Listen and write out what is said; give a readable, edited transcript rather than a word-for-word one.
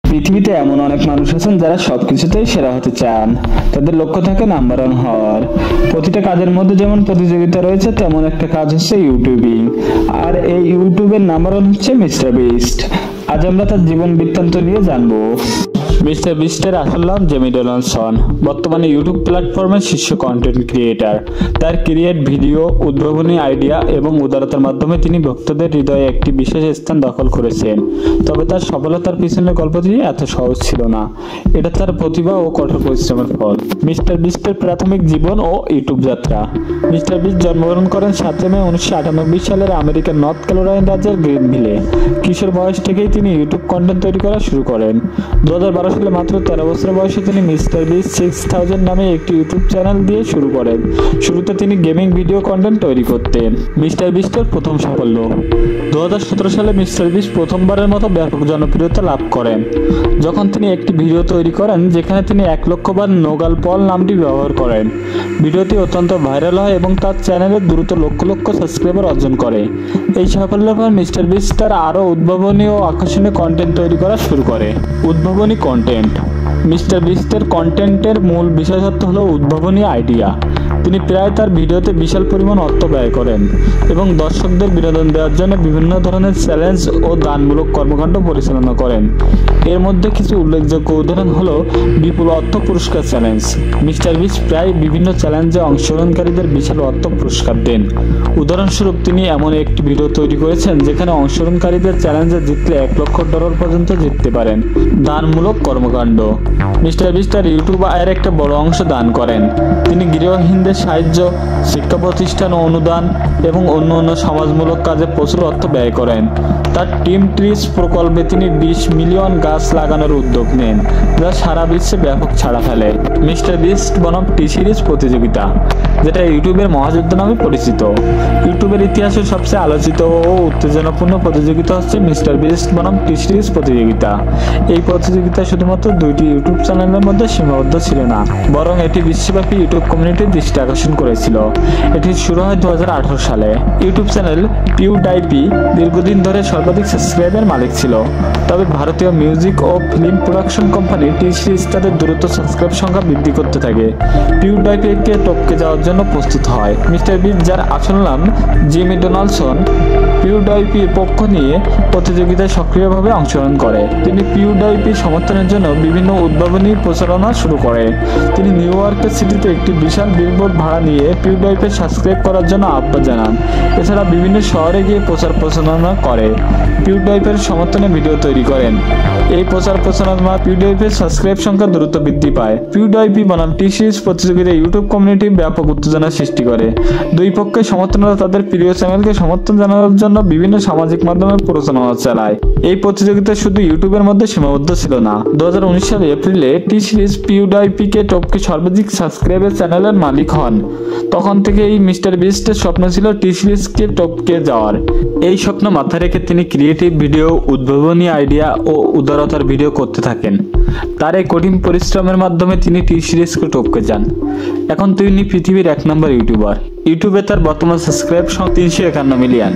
পৃথিবীতে এমন অনেক মানুষ আছেন যারা সবকিছুতেই সেরা হতে চান। তাদের লক্ষ্য থাকে নাম্বার ওয়ান হওয়ার। প্রতিটা কাজের মধ্যে যেমন প্রতিযোগিতা রয়েছে, তেমন একটা কাজ হচ্ছে ইউটিউবিং। আর এই ইউটিউবের নাম্বার ওয়ান হচ্ছে মিস্টার বিস্ট। আজ আমরা তার জীবন বৃত্তান্ত নিয়ে জানবো। মিস্টার বিস্টের আসল নাম জেমি ডোনাল্ডসন। বর্তমানে ইউটিউব প্ল্যাটফর্মের শীর্ষ কন্টেন্ট ক্রিয়েটার। তার ক্রিয়েট ভিডিও, উদ্ভাবনী আইডিয়া এবং উদারতার মাধ্যমে তিনি ভক্তদের হৃদয়ে একটি বিশেষ স্থান দখল করেছেন। তবে তার সফলতার পিছনের গল্পটি এত সহজ ছিল না। এটা তার প্রতিভা ও কঠোর পরিশ্রমের ফল। মিস্টার বিস্টের প্রাথমিক জীবন ও ইউটিউব যাত্রা। মিস্টার বিস্ট জন্মগ্রহণ করেন 7 মে 1998 সালের আমেরিকার নর্থ ক্যারোলাইনা রাজ্যের গ্রিনভিলে। কিশোর বয়স থেকেই তিনি ইউটিউব কন্টেন্ট তৈরি করা শুরু করেন। 2012 সালে মাত্র 13 বছর বয়সে তিনি মিস্টার বিস্ট 6000 নামে একটি ইউটিউব চ্যানেল দিয়ে শুরু করেন। শুরুতে তিনি গেমিং ভিডিও কন্টেন্ট তৈরি করতেন। মিস্টার বিস্টের প্রথম সাফল্য। 2017 সালে মিস্টার বিস্ট প্রথমবারের মতো ব্যাপক জনপ্রিয়তা লাভ করেন যখন তিনি একটি ভিডিও তৈরি করেন যেখানে তিনি 1 লক্ষ বার নোগাল পল নামটি ব্যবহার করেন। ভিডিওটি অত্যন্ত ভাইরাল হয় এবং তার চ্যানেলে দ্রুত লক্ষ লক্ষ সাবস্ক্রাইবার অর্জন করে। এই সাফল্যের পর মিস্টার বিস্ট তার আরও উদ্ভাবনী ও আকর্ষণীয় কন্টেন্ট তৈরি করা শুরু করে। উদ্ভাবনী কন্টেন্ট। মিস্টার বিস্টের কন্টেন্টের মূল বিশেষত্ব হলো উদ্ভাবনী আইডিয়া। তিনি প্রায় তার ভিডিওতে বিশাল পরিমাণ অর্থ ব্যয় করেন এবং দর্শকদের বিনোদন দেওয়ার জন্য বিভিন্ন ধরনের চ্যালেঞ্জ ও দানমূলক কর্মকাণ্ড পরিচালনা করেন। এর মধ্যে কিছু উল্লেখযোগ্য উদাহরণ হলো বিপুল অর্থ পুরস্কার চ্যালেঞ্জ। মিস্টার বিস্ট প্রায় বিভিন্ন চ্যালেঞ্জে অংশগ্রহণকারীদের বিশাল অর্থ পুরস্কার দেন। উদাহরণস্বরূপ তিনি এমন একটি ভিডিও তৈরি করেছেন যেখানে অংশগ্রহণকারীদের চ্যালেঞ্জে জিতলে $1 লক্ষ পর্যন্ত জিততে পারেন। দানমূলক কর্মকাণ্ড। মিস্টার বিস্ট তার ইউটিউব আয়ের একটা বড় অংশ দান করেন। তিনি গৃহহীনদের সাহায্য, শিক্ষা প্রতিষ্ঠান অনুদান এবং অন্য সমাজমূলক কাজে প্রচুর অর্থ ব্যয় করেন। তার টিম ট্রিজ প্রকল্পে তিনি 20 মিলিয়ন গাছ লাগানোর উদ্যোগ নেন, যা সারা বিশ্বে ব্যাপক সাড়া ফেলে। মিস্টার বিস্ট বনাম টি সিরিজ প্রতিযোগিতা, যেটা ইউটিউবের মহাযুদ্ধ নামে পরিচিত। ইউটিউবের ইতিহাসের সবচেয়ে আলোচিত ও উত্তেজনাপূর্ণ প্রতিযোগিতা হচ্ছে মিস্টার বিস্ট বনাম টি সিরিজ প্রতিযোগিতা। এই প্রতিযোগিতা শুধুমাত্র 2টি ইউটিউব চ্যানেলের মধ্যে সীমাবদ্ধ ছিল না, বরং এটি বিশ্বব্যাপী ইউটিউব কমিউনিটির দৃষ্টি আকর্ষণ করেছিল। এটি শুরু হয় 2018 সালে। ইউটিউব চ্যানেল পিউডাইপি দীর্ঘদিন ধরে সর্বাধিক সাবস্ক্রাইবের মালিক ছিল, তবে ভারতীয় মিউজিক ও ফিল্ম প্রোডাকশন কোম্পানি টি সিরিজ তাদের দ্রুত সাবস্ক্রাইব সংখ্যা বৃদ্ধি করতে থাকে। পিউডাইপিকে টপকে যাওয়ার জন্য প্রস্তুত হয়। মিস্টার বিস্ট, যার আসল নাম জেমি ডোনাল্ডসন, পিউডাইপির পক্ষ নিয়ে প্রতিযোগিতায় সক্রিয়ভাবে অংশগ্রহণ করে। তিনি পিউডাইপির সমর্থনের জন্য বিভিন্ন উদ্ভাবনী প্রচারণা শুরু করে। তিনি নিউ ইয়র্কের সিটিতে একটি বিশাল বিলবোর্ড ভাড়া নিয়ে পিউডাইপির সাবস্ক্রাইব করার জন্য আহ্বান জানান। এছাড়া বিভিন্ন শহরে গিয়ে প্রচার প্রচারণা করে পিউডাইপির সমর্থনে ভিডিও তৈরি করেন। এই প্রচার প্রচারণা পিউডাইপির সাবস্ক্রাইব সংখ্যা দ্রুত বৃদ্ধি পায়। পিউডাইপি বনাম টি সিরিজ প্রতিযোগিতায় ইউটিউব কমিউনিটি ব্যাপক উত্তেজনা সৃষ্টি করে। দুই পক্ষের সমর্থনরা তাদের প্রিয় চ্যানেলকে সমর্থন জানানোর জন্য বিভিন্ন সামাজিক মাধ্যমে প্রচারণা চালায়। এই প্রতিযোগিতা শুধু ইউটিউবের মধ্যে সীমাবদ্ধ ছিল না। 2019 সালের এপ্রিলে টি সিরিজ পিউডাইপিকে টপকে সর্বাধিক সাবস্ক্রাইবের চ্যানেলের মালিক হন। তখন থেকে এই মিস্টার বিস্টের স্বপ্ন ছিল টি সিরিজকে টপকে যাওয়ার। এই স্বপ্ন মাথায় রেখে তিনি ক্রিয়েটিভ ভিডিও, উদ্ভাবনী আইডিয়া ও উদারতার ভিডিও করতে থাকেন। তার এই কঠিন পরিশ্রমের মাধ্যমে তিনি টি সিরিজকে টপকে যান। এখন তিনি পৃথিবীর 1 নম্বর ইউটিউবার। ইউটিউবে তার বর্তমান সাবস্ক্রাইব সংখ্যা 351 মিলিয়ন।